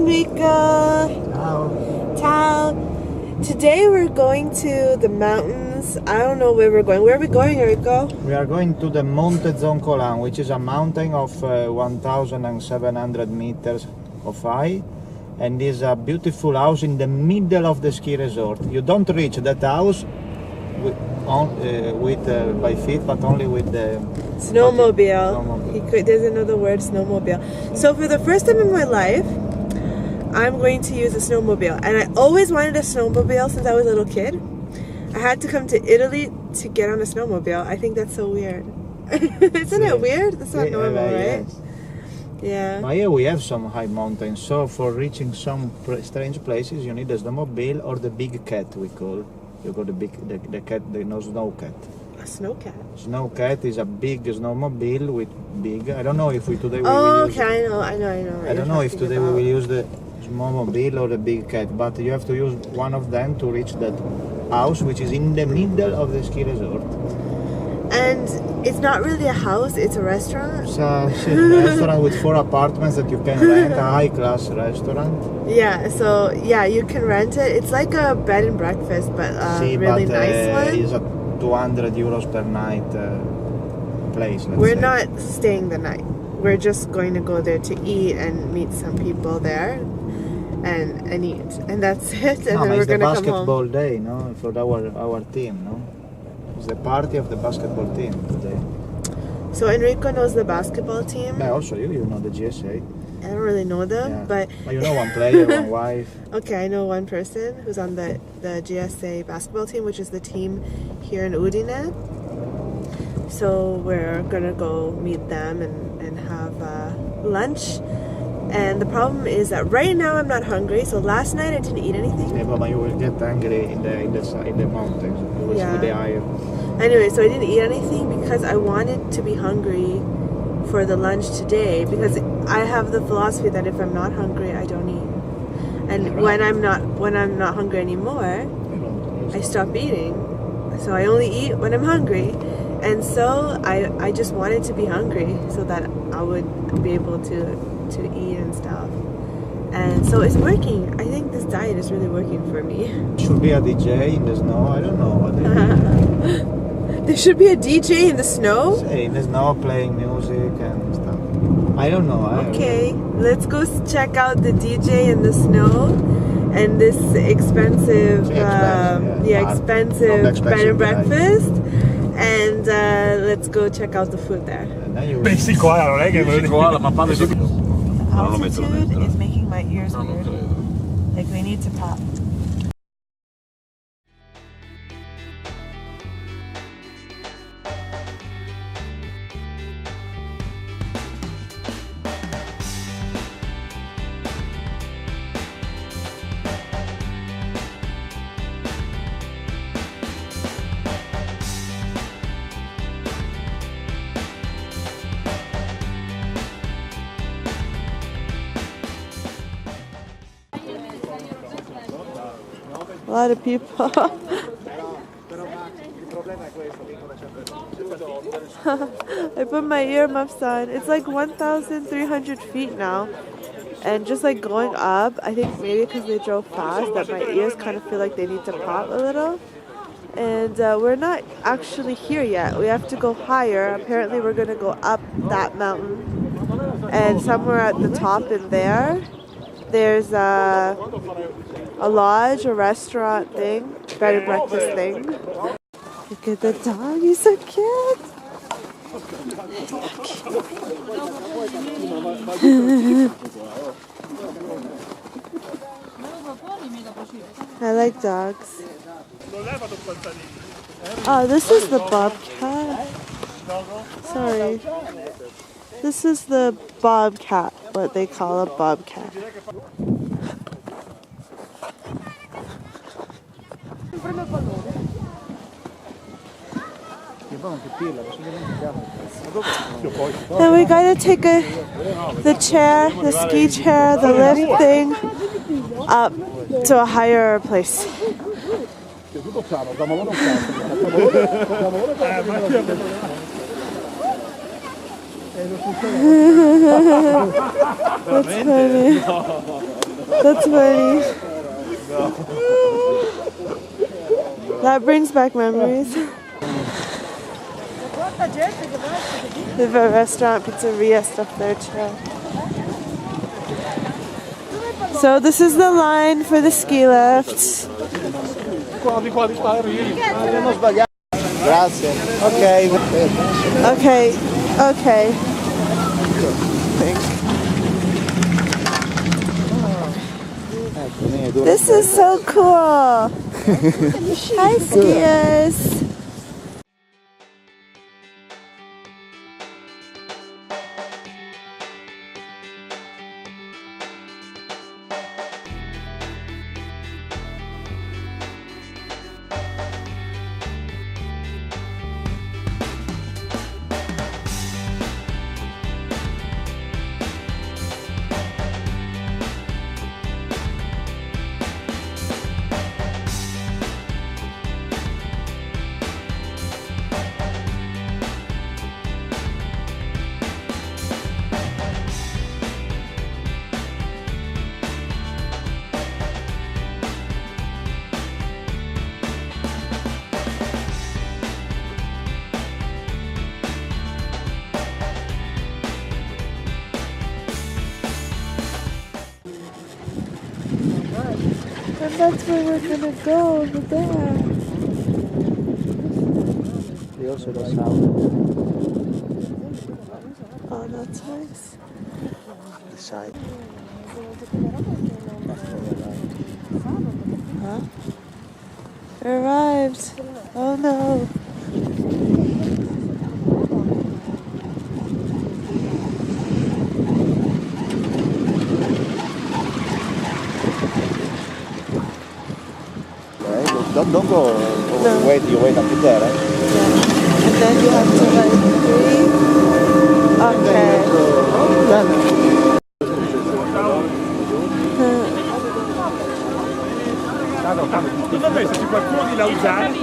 Enrico. Ciao. Ciao. Today we're going to the mountains. I don't know where we're going. Where are we going, Enrico? We are going to the Monte Zoncolan, which is a mountain of 1,700 meters of height, and is a beautiful house in the middle of the ski resort. You don't reach that house by feet, but only with the snowmobile. He doesn't know the word snowmobile. So for the first time in my life, I'm going to use a snowmobile, and I always wanted a snowmobile since I was a little kid. I had to come to Italy to get on a snowmobile. I think that's so weird. Isn't it weird? That's not normal, right? Yes. Yeah. But here we have some high mountains, so for reaching some strange places you need a snowmobile or the big cat, we call. You got the cat, the snow cat. A snow cat? Snow cat is a big snowmobile with big, I don't know if we today we will will use I know. I don't know if today we will use the snowmobile or the big cat, but you have to use one of them to reach that house, which is in the middle of the ski resort. And it's not really a house, it's a restaurant. It's a restaurant with 4 apartments that you can rent, a high-class restaurant. Yeah, so yeah, you can rent it. It's like a bed and breakfast, but really nice one. It's a 200 euros per night place. We're not staying the night. We're just going to go there to eat and meet some people there and eat. And that's it. And then we're going to come home. It's the basketball day, no? For our team, no? It's the party of the basketball team today. So Enrico knows the basketball team. Yeah, also you know the GSA. I don't really know them, yeah. but you know one player, one wife. Okay, I know one person who's on the GSA basketball team, which is the team here in Udine. So we're gonna go meet them and have lunch. And the problem is that right now I'm not hungry. So last night I didn't eat anything. Yeah, but you will get hungry in the mountains. You will see the iron. Anyway, so I didn't eat anything because I wanted to be hungry for the lunch today, because I have the philosophy that if I'm not hungry, I don't eat. And when I'm not hungry anymore, I stop eating. So I only eat when I'm hungry. And so I just wanted to be hungry so that I would be able to eat and stuff. And so it's working. I think this diet is really working for me. Should be a DJ in the snow. I don't know what there should be a DJ in the snow? In the snow playing music and stuff. I don't know. Okay, let's go check out the DJ in the snow and this expensive expensive bed and breakfast. And let's go check out the food there. Altitude is making my ears weird. Like we need to pop. A lot of people. I put my earmuffs on. It's like 1,300 feet now. And just like going up, I think maybe because they drove fast, that my ears kind of feel like they need to pop a little. And we're not actually here yet. We have to go higher. Apparently we're going to go up that mountain. And somewhere at the top in there, there's a lodge, a restaurant thing, bed and breakfast thing. Look at the dog, he's so cute. I like dogs. Oh, this is the bobcat. Sorry. This is the bobcat, what they call a bobcat. Then we gotta take the chair, the ski chair, the lift thing up to a higher place. That's funny. That's funny. That brings back memories. They have a restaurant, pizzeria stuff there too. So this is the line for the ski lift. Grazie. Okay. Okay, okay. This is so cool. Hi, skiers. And that's where we're gonna go, over there. They also the sound. Oh, that's nice. The side. Huh? We arrived. Oh no. Don't go. No. Wait, you wait until there, right? Yeah. And then you have to like breathe. Okay. Dovrebbe esserci qualcuno di Lausanne.